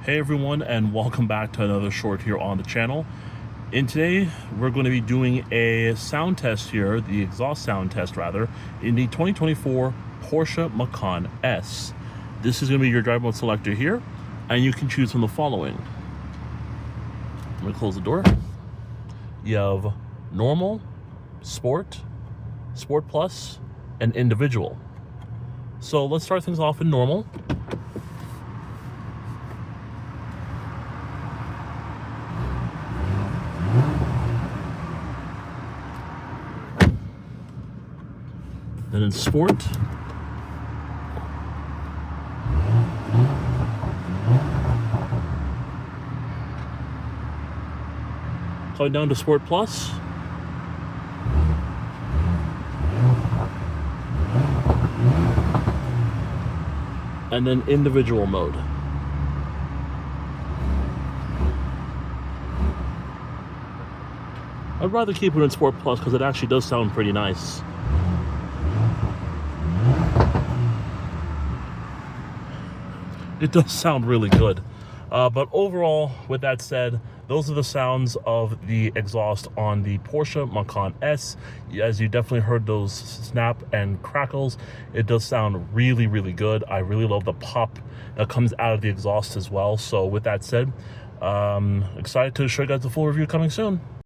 Hey everyone, and welcome back to another short here on the channel. And today we're going to be doing a sound test here, the exhaust sound test rather, in the 2024 Porsche Macan S. This is going to be your drive mode selector here, and you can choose from the following. I'm going to close the door. You have normal, sport, sport plus, and individual. So let's start things off in normal. Then in sport, going down to sport plus, and then individual mode. I'd rather keep it in sport plus because it actually does sound pretty nice. It does sound really good. But overall, with that said, those are the sounds of the exhaust on the Porsche Macan S. As you definitely heard those snap and crackles, it does sound really, really good. I really love the pop that comes out of the exhaust as well. So with that said, excited to show you guys the full review coming soon.